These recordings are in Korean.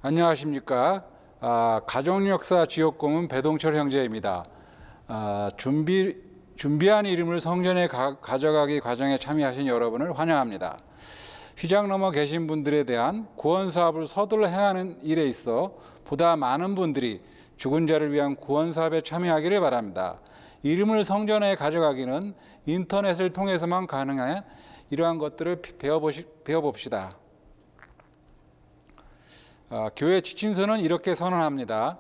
안녕하십니까. 가족역사 지옥공은 배동철 형제입니다. 준비한 이름을 성전에 가져가기 과정에 참여하신 여러분을 환영합니다. 휘장 넘어 계신 분들에 대한 구원 사업을 서둘러 행하는 일에 있어 보다 많은 분들이 죽은 자를 위한 구원 사업에 참여하기를 바랍니다. 이름을 성전에 가져가기는 인터넷을 통해서만 가능한 이러한 것들을 배워봅시다. 교회 지침서는 이렇게 선언합니다.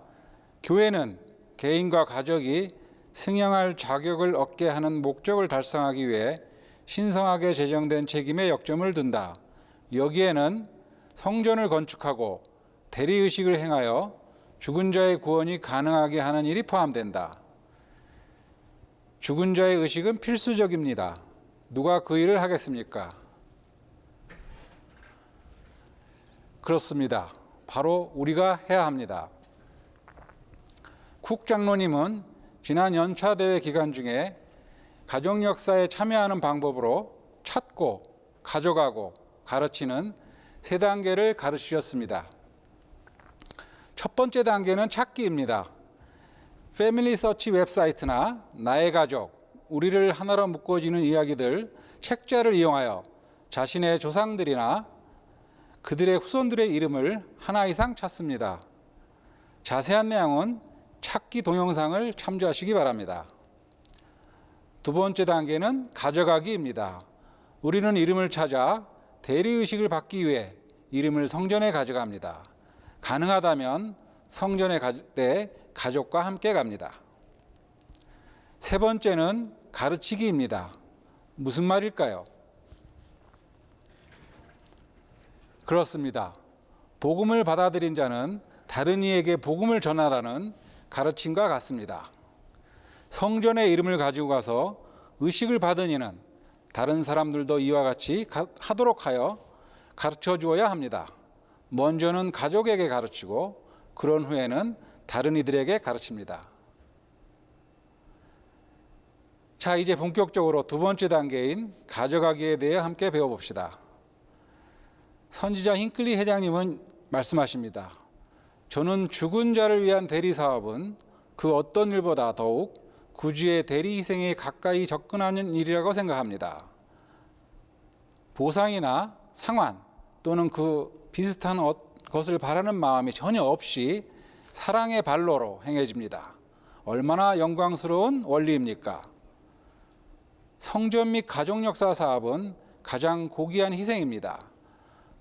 교회는 개인과 가족이 승용할 자격을 얻게 하는 목적을 달성하기 위해 신성하게 제정된 책임에 역점을 둔다. 여기에는 성전을 건축하고 대리의식을 행하여 죽은 자의 구원이 가능하게 하는 일이 포함된다. 죽은 자의 의식은 필수적입니다. 누가 그 일을 하겠습니까? 그렇습니다. 바로 우리가 해야 합니다. 쿡 장로님은 지난 연차 대회 기간 중에 가족 역사에 참여하는 방법으로 찾고 가져가고 가르치는 세 단계를 가르치셨습니다. 첫 번째 단계는 찾기입니다. 패밀리 서치 웹사이트나 나의 가족, 우리를 하나로 묶어지는 이야기들, 책자를 이용하여 자신의 조상들이나 그들의 후손들의 이름을 하나 이상 찾습니다. 자세한 내용은 찾기 동영상을 참조하시기 바랍니다. 두 번째 단계는 가져가기입니다. 우리는 이름을 찾아 대리의식을 받기 위해 이름을 성전에 가져갑니다. 가능하다면 성전에 갈 때 가족과 함께 갑니다. 세 번째는 가르치기입니다. 무슨 말일까요? 그렇습니다. 복음을 받아들인 자는 다른 이에게 복음을 전하라는 가르침과 같습니다. 성전에 이름을 가지고 가서 의식을 받은 이는 다른 사람들도 이와 같이 하도록 하여 가르쳐 주어야 합니다. 먼저는 가족에게 가르치고 그런 후에는 다른 이들에게 가르칩니다. 자, 이제 본격적으로 두 번째 단계인 가져가기에 대해 함께 배워봅시다. 선지자 힌클리 회장님은 말씀하십니다. 저는 죽은 자를 위한 대리 사업은 그 어떤 일보다 더욱 구주의 대리 희생에 가까이 접근하는 일이라고 생각합니다. 보상이나 상환 또는 그 비슷한 것을 바라는 마음이 전혀 없이 사랑의 발로로 행해집니다. 얼마나 영광스러운 원리입니까? 성전 및 가족 역사 사업은 가장 고귀한 희생입니다.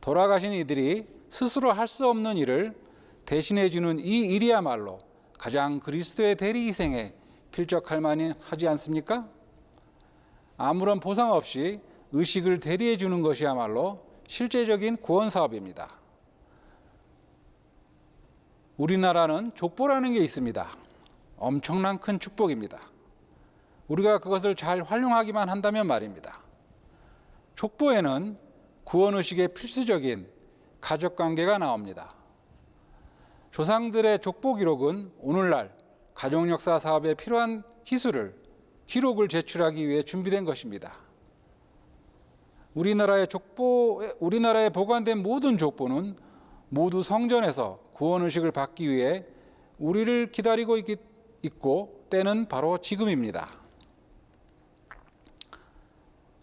돌아가신 이들이 스스로 할 수 없는 일을 대신해 주는 이 일이야말로 가장 그리스도의 대리 희생에 필적할 만하지 않습니까? 아무런 보상 없이 의식을 대리해 주는 것이야말로 실제적인 구원 사업입니다. 우리나라는 족보라는 게 있습니다. 엄청난 큰 축복입니다. 우리가 그것을 잘 활용하기만 한다면 말입니다. 족보에는 구원의식의 필수적인 가족관계가 나옵니다. 조상들의 족보 기록은 오늘날 가족역사 사업에 필요한 기록을 제출하기 위해 준비된 것입니다. 우리나라에 보관된 모든 족보는 모두 성전에서 구원의식을 받기 위해 우리를 기다리고 있고 때는 바로 지금입니다.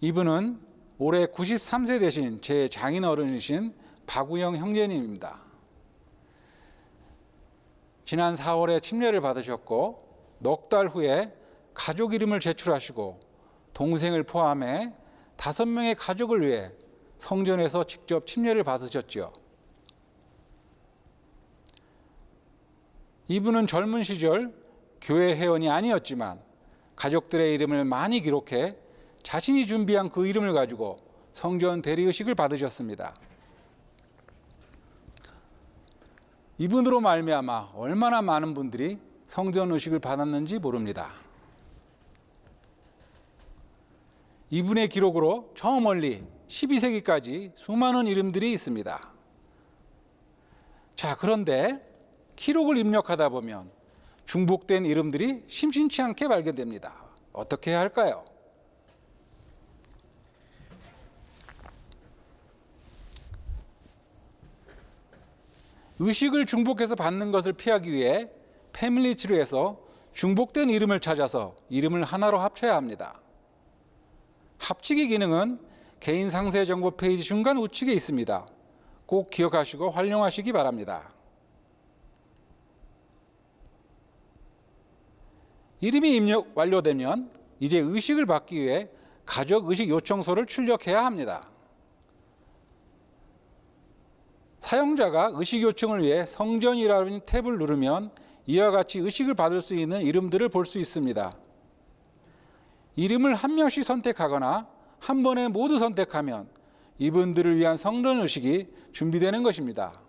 이분은 올해 93세 되신 제 장인어른이신 박우영 형제님입니다. 지난 4월에 침례를 받으셨고 넉 달 후에 가족 이름을 제출하시고 동생을 포함해 5명의 가족을 위해 성전에서 직접 침례를 받으셨지요. 이분은 젊은 시절 교회 회원이 아니었지만 가족들의 이름을 많이 기록해 자신이 준비한 그 이름을 가지고 성전 대리의식을 받으셨습니다. 이분으로 말미암아 얼마나 많은 분들이 성전 의식을 받았는지 모릅니다. 이분의 기록으로 저 멀리 12세기까지 수많은 이름들이 있습니다. 자, 그런데 기록을 입력하다 보면 중복된 이름들이 심심치 않게 발견됩니다. 어떻게 해야 할까요? 의식을 중복해서 받는 것을 피하기 위해 패밀리트리에서 중복된 이름을 찾아서 이름을 하나로 합쳐야 합니다. 합치기 기능은 개인 상세 정보 페이지 중간 우측에 있습니다. 꼭 기억하시고 활용하시기 바랍니다. 이름이 입력 완료되면 이제 의식을 받기 위해 가족 의식 요청서를 출력해야 합니다. 사용자가 의식 요청을 위해 성전이라는 탭을 누르면 이와 같이 의식을 받을 수 있는 이름들을 볼 수 있습니다. 이름을 한 명씩 선택하거나 한 번에 모두 선택하면 이분들을 위한 성전 의식이 준비되는 것입니다.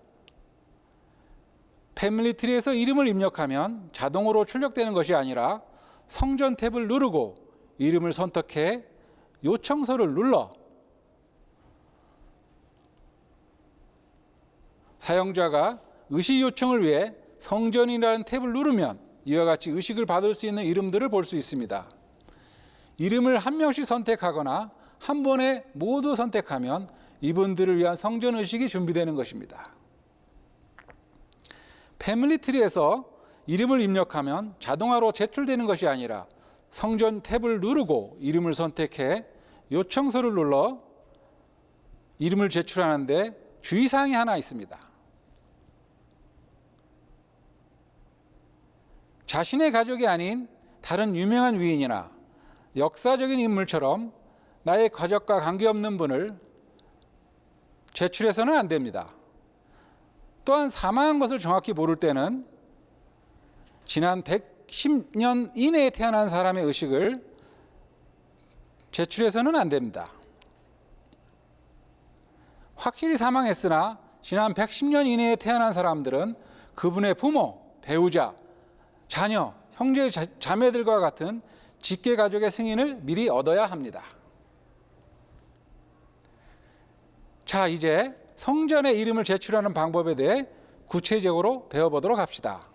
패밀리트리에서 이름을 입력하면 자동으로 출력되는 것이 아니라 성전 탭을 누르고 이름을 선택해 요청서를 눌러 사용자가 의식 요청을 위해 성전이라는 탭을 누르면 이와 같이 의식을 받을 수 있는 이름들을 볼 수 있습니다. 이름을 한 명씩 선택하거나 한 번에 모두 선택하면 이분들을 위한 성전 의식이 준비되는 것입니다. 패밀리트리에서 이름을 입력하면 자동화로 제출되는 것이 아니라 성전 탭을 누르고 이름을 선택해 요청서를 눌러 이름을 제출하는데 주의사항이 하나 있습니다. 자신의 가족이 아닌 다른 유명한 위인이나 역사적인 인물처럼 나의 가족과 관계없는 분을 제출해서는 안 됩니다. 또한 사망한 것을 정확히 모를 때는 지난 110년 이내에 태어난 사람의 의식을 제출해서는 안 됩니다. 확실히 사망했으나 지난 110년 이내에 태어난 사람들은 그분의 부모, 배우자, 자녀, 형제, 자매들과 같은 직계 가족의 승인을 미리 얻어야 합니다. 자, 이제 성전의 이름을 제출하는 방법에 대해 구체적으로 배워보도록 합시다.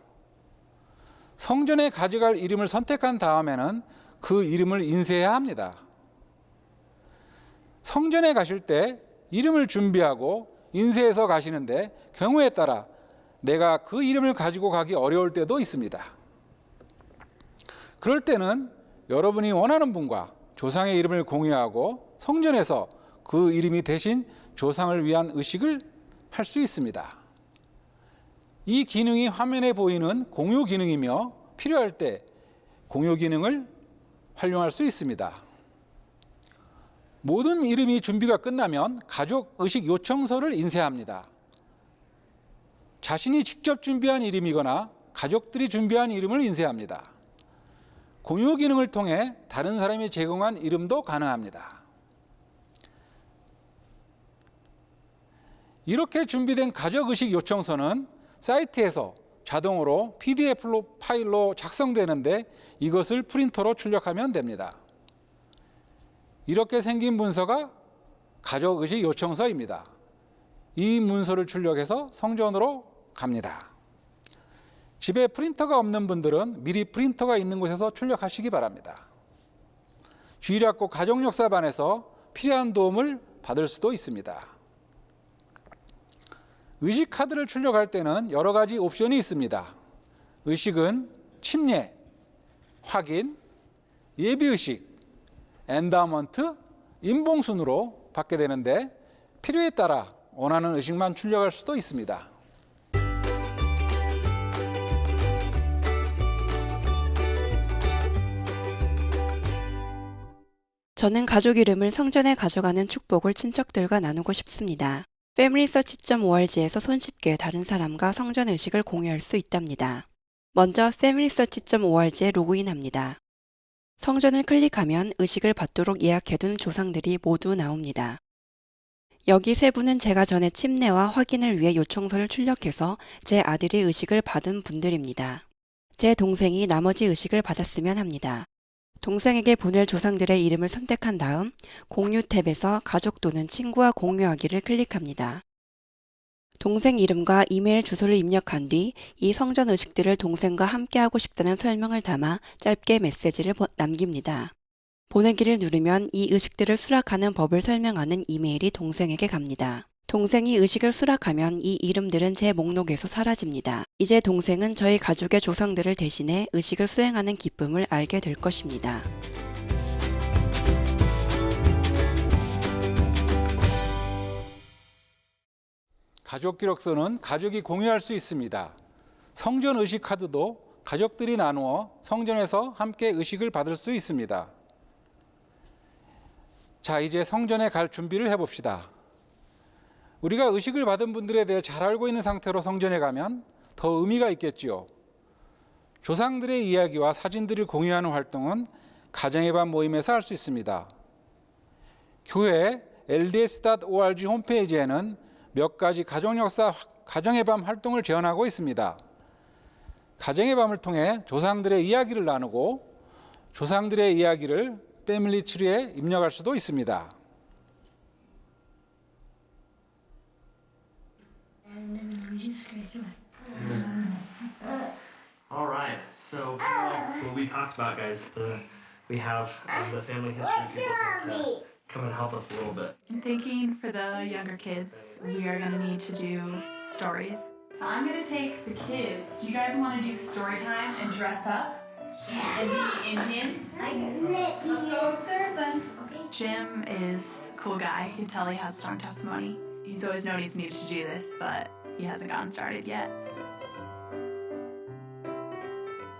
성전에 가져갈 이름을 선택한 다음에는 그 이름을 인쇄해야 합니다. 성전에 가실 때 이름을 준비하고 인쇄해서 가시는데 경우에 따라 내가 그 이름을 가지고 가기 어려울 때도 있습니다. 그럴 때는 여러분이 원하는 분과 조상의 이름을 공유하고 성전에서 그 이름이 대신 조상을 위한 의식을 할 수 있습니다. 이 기능이 화면에 보이는 공유 기능이며 필요할 때 공유 기능을 활용할 수 있습니다. 모든 이름이 준비가 끝나면 가족 의식 요청서를 인쇄합니다. 자신이 직접 준비한 이름이거나 가족들이 준비한 이름을 인쇄합니다. 공유 기능을 통해 다른 사람이 제공한 이름도 가능합니다. 이렇게 준비된 가족의식 요청서는 사이트에서 자동으로 PDF 파일로 작성되는데 이것을 프린터로 출력하면 됩니다. 이렇게 생긴 문서가 가족의식 요청서입니다. 이 문서를 출력해서 성전으로 갑니다. 집에 프린터가 없는 분들은 미리 프린터가 있는 곳에서 출력하시기 바랍니다. 주일학교 가정역사반에서 필요한 도움을 받을 수도 있습니다. 의식 카드를 출력할 때는 여러 가지 옵션이 있습니다. 의식은 침례, 확인, 예비의식, 엔다먼트, 임봉순으로 받게 되는데 필요에 따라 원하는 의식만 출력할 수도 있습니다. 저는 가족 이름을 성전에 가져가는 축복을 친척들과 나누고 싶습니다. familysearch.org에서 손쉽게 다른 사람과 성전 의식을 공유할 수 있답니다. 먼저 familysearch.org에 로그인합니다. 성전을 클릭하면 의식을 받도록 예약해둔 조상들이 모두 나옵니다. 여기 세 분은 제가 전에 침례와 확인을 위해 요청서를 출력해서 제 아들이 의식을 받은 분들입니다. 제 동생이 나머지 의식을 받았으면 합니다. 동생에게 보낼 조상들의 이름을 선택한 다음 공유 탭에서 가족 또는 친구와 공유하기를 클릭합니다. 동생 이름과 이메일 주소를 입력한 뒤 이 성전 의식들을 동생과 함께하고 싶다는 설명을 담아 짧게 메시지를 남깁니다. 보내기를 누르면 이 의식들을 수락하는 법을 설명하는 이메일이 동생에게 갑니다. 동생이 의식을 수락하면 이 이름들은 제 목록에서 사라집니다. 이제 동생은 저희 가족의 조상들을 대신해 의식을 수행하는 기쁨을 알게 될 것입니다. 가족 기록서는 가족이 공유할 수 있습니다. 성전 의식 카드도 가족들이 나누어 성전에서 함께 의식을 받을 수 있습니다. 자, 이제 성전에 갈 준비를 해봅시다. 우리가 의식을 받은 분들에 대해 잘 알고 있는 상태로 성전에 가면 더 의미가 있겠지요. 조상들의 이야기와 사진들을 공유하는 활동은 가정의 밤 모임에서 할 수 있습니다. 교회 lds.org 홈페이지에는 몇 가지 가정 역사 가정의 밤 활동을 제안하고 있습니다. 가정의 밤을 통해 조상들의 이야기를 나누고 조상들의 이야기를 패밀리 트리에 입력할 수도 있습니다. All right. So, like what we talked about, guys, we have the family history people here to come and help us a little bit. I'm thinking for the younger kids, we are going to need to do stories. So I'm going to take the kids. Do you guys want to do story time and dress up? Yeah. And be Indians? Let's go upstairs then. Okay. Jim is a cool guy. You can tell he has strong testimony. He's always known he's needed to do this, but he hasn't gotten started yet.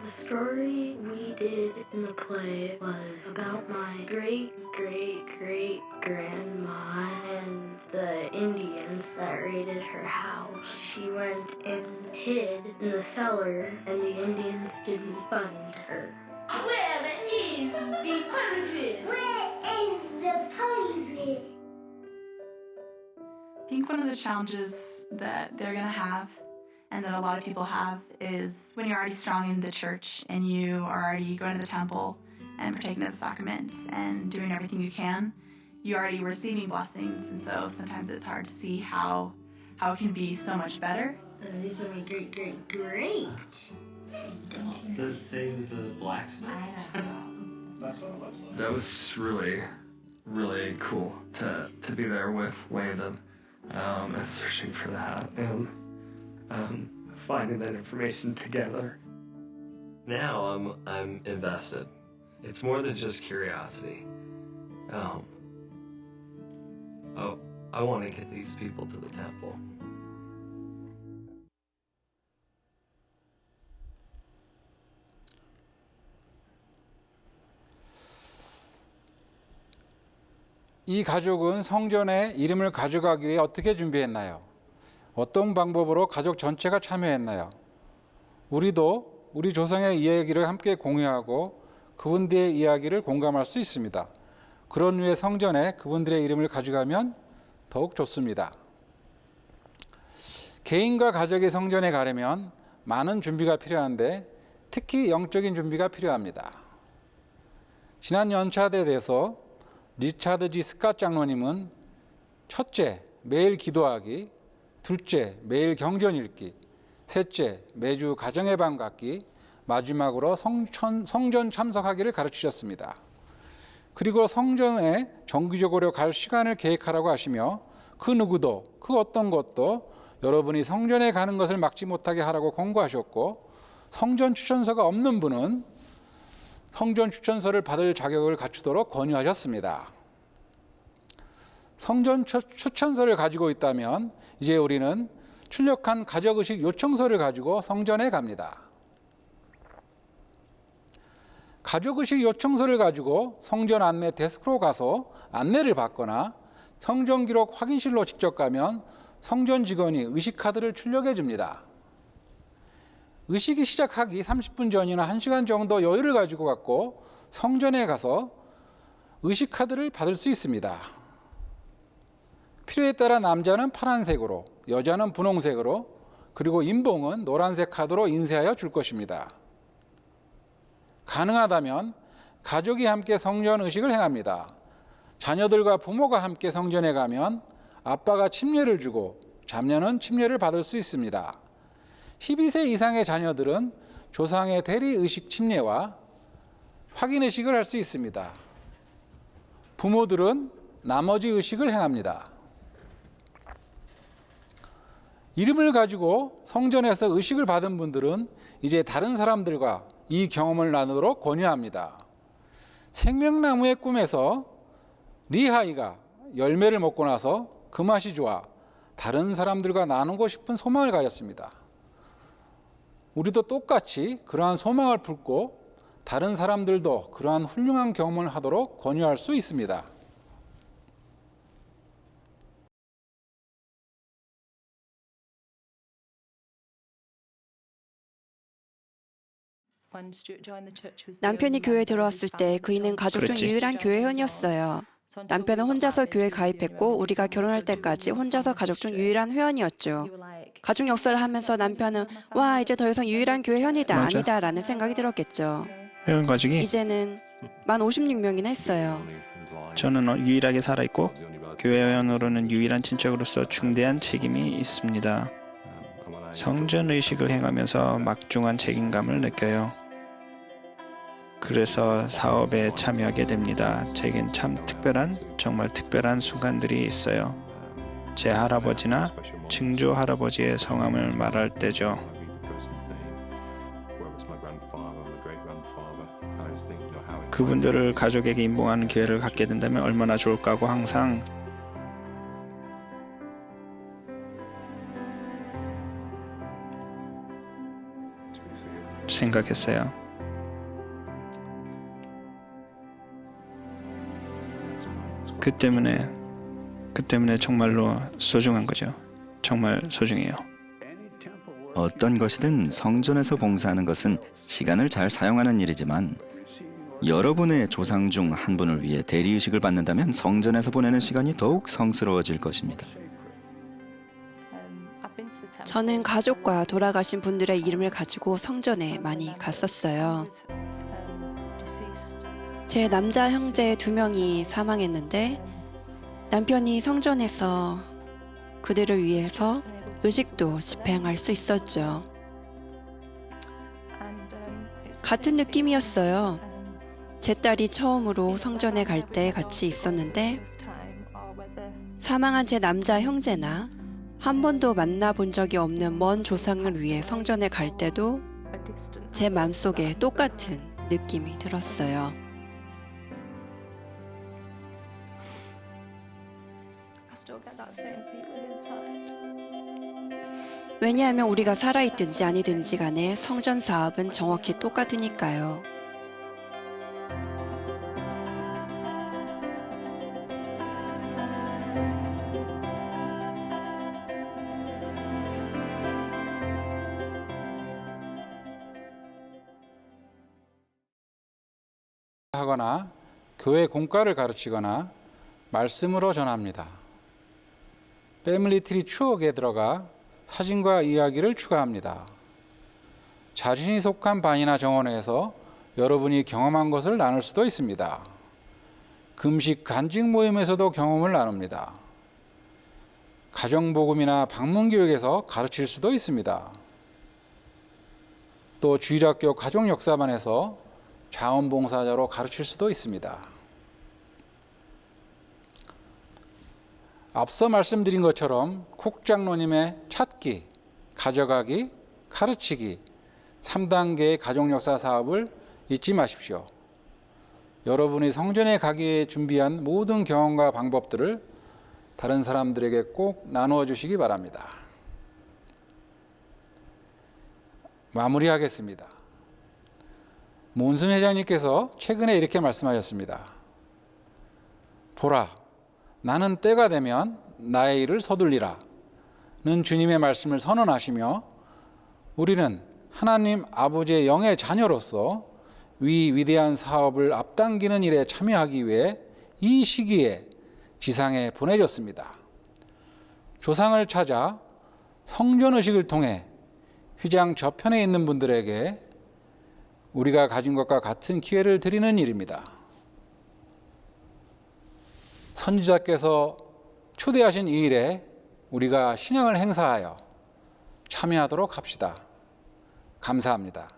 The story we did in the play was about my great-great-great-grandma and the Indians that raided her house. She went and hid in the cellar, and the Indians didn't find her. Where is the punishment? Where is the punishment? I think one of the challenges that they're going to have and that a lot of people have is when you're already strong in the church and you are already going to the temple and partaking of the sacraments and doing everything you can, you're already receiving blessings, and so sometimes it's hard to see how it can be so much better. These are my great. Does it say he was a blacksmith? That was really, really cool to be there with Landon and searching for that and finding that information together. Now I'm invested. It's more than just curiosity. I want to get these people to the temple. 이 가족은 성전에 이름을 가져가기 위해 어떻게 준비했나요? 어떤 방법으로 가족 전체가 참여했나요? 우리도 우리 조상의 이야기를 함께 공유하고 그분들의 이야기를 공감할 수 있습니다. 그런 후에 성전에 그분들의 이름을 가져가면 더욱 좋습니다. 개인과 가족이 성전에 가려면 많은 준비가 필요한데 특히 영적인 준비가 필요합니다. 지난 연차대에 대해서 리차드 G. 스캇 장로님은 첫째, 매일 기도하기, 둘째, 매일 경전 읽기, 셋째, 매주 가정의 밤 갖기, 마지막으로 성전 참석하기를 가르치셨습니다. 그리고 성전에 정기적으로 갈 시간을 계획하라고 하시며 그 누구도 그 어떤 것도 여러분이 성전에 가는 것을 막지 못하게 하라고 권고하셨고, 성전 추천서가 없는 분은 성전 추천서를 받을 자격을 갖추도록 권유하셨습니다. 성전 추천서를 가지고 있다면 이제 우리는 출력한 가족의식 요청서를 가지고 성전에 갑니다. 가족의식 요청서를 가지고 성전 안내 데스크로 가서 안내를 받거나 성전 기록 확인실로 직접 가면 성전 직원이 의식 카드를 출력해 줍니다. 의식이 시작하기 30분 전이나 1시간 정도 여유를 가지고 갔고 성전에 가서 의식 카드를 받을 수 있습니다. 필요에 따라 남자는 파란색으로, 여자는 분홍색으로, 그리고 인봉은 노란색 카드로 인쇄하여 줄 것입니다. 가능하다면 가족이 함께 성전 의식을 행합니다. 자녀들과 부모가 함께 성전에 가면 아빠가 침례를 주고 자녀는 침례를 받을 수 있습니다. 12세 이상의 자녀들은 조상의 대리 의식 침례와 확인 의식을 할 수 있습니다. 부모들은 나머지 의식을 행합니다. 이름을 가지고 성전에서 의식을 받은 분들은 이제 다른 사람들과 이 경험을 나누도록 권유합니다. 생명나무의 꿈에서 리하이가 열매를 먹고 나서 그 맛이 좋아 다른 사람들과 나누고 싶은 소망을 가졌습니다. 우리도 똑같이 그러한 소망을 품고 다른 사람들도 그러한 훌륭한 경험을 하도록 권유할 수 있습니다. 남편이 교회에 들어왔을 때 그이는 가족 중 그렇지. 유일한 교회원이었어요. 남편은 혼자서 교회에 가입했고 우리가 결혼할 때까지 혼자서 가족 중 유일한 회원이었죠. 가족 역사를 하면서 남편은 와 이제 더 이상 유일한 교회원이다 맞아. 아니다 라는 생각이 들었겠죠. 회원 가족이 이제는 만 56명이나 했어요. 저는 유일하게 살아있고 교회 회원으로는 유일한 친척으로서 중대한 책임이 있습니다. 성전 의식을 행하면서 막중한 책임감을 느껴요. 그래서 사업에 참여하게 됩니다. 제겐 참 정말 특별한 순간들이 있어요. 제 할아버지나 증조 할아버지의 성함을 말할 때죠. 그분들을 가족에게 임봉하는 기회를 갖게 된다면 얼마나 좋을까 하고 항상 생각했어요. 그 때문에 정말로 소중한 거죠. 정말 소중해요. 어떤 것이든 성전에서 봉사하는 것은 시간을 잘 사용하는 일이지만 여러분의 조상 중 한 분을 위해 대리의식을 받는다면 성전에서 보내는 시간이 더욱 성스러워질 것입니다. 저는 가족과 돌아가신 분들의 이름을 가지고 성전에 많이 갔었어요. 제 남자 형제 2명이 사망했는데 남편이 성전에서 그들을 위해서 의식도 집행할 수 있었죠. 같은 느낌이었어요. 제 딸이 처음으로 성전에 갈 때 같이 있었는데 사망한 제 남자 형제나 한 번도 만나본 적이 없는 먼 조상을 위해 성전에 갈 때도 제 마음속에 똑같은 느낌이 들었어요. 왜냐하면 우리가 살아있든지 아니든지 간에 성전 사업은 정확히 똑같으니까요. 하거나 교회 공과를 가르치거나 말씀으로 전합니다. 패밀리트리 추억에 들어가 사진과 이야기를 추가합니다. 자신이 속한 반이나 정원에서 여러분이 경험한 것을 나눌 수도 있습니다. 금식 간증 모임에서도 경험을 나눕니다. 가정복음이나 방문교육에서 가르칠 수도 있습니다. 또 주일학교 가족역사반에서 자원봉사자로 가르칠 수도 있습니다. 앞서 말씀드린 것처럼 쿡 장로님의 찾기, 가져가기, 가르치기 3단계의 가족역사 사업을 잊지 마십시오. 여러분이 성전에 가기에 준비한 모든 경험과 방법들을 다른 사람들에게 꼭 나누어 주시기 바랍니다. 마무리하겠습니다. 몬슨 회장님께서 최근에 이렇게 말씀하셨습니다. 보라, 나는 때가 되면 나의 일을 서둘리라 는 주님의 말씀을 선언하시며 우리는 하나님 아버지의 영의 자녀로서 위대한 사업을 앞당기는 일에 참여하기 위해 이 시기에 지상에 보내졌습니다. 조상을 찾아 성전의식을 통해 휘장 저편에 있는 분들에게 우리가 가진 것과 같은 기회를 드리는 일입니다. 선지자께서 초대하신 이 일에 우리가 신앙을 행사하여 참여하도록 합시다. 감사합니다.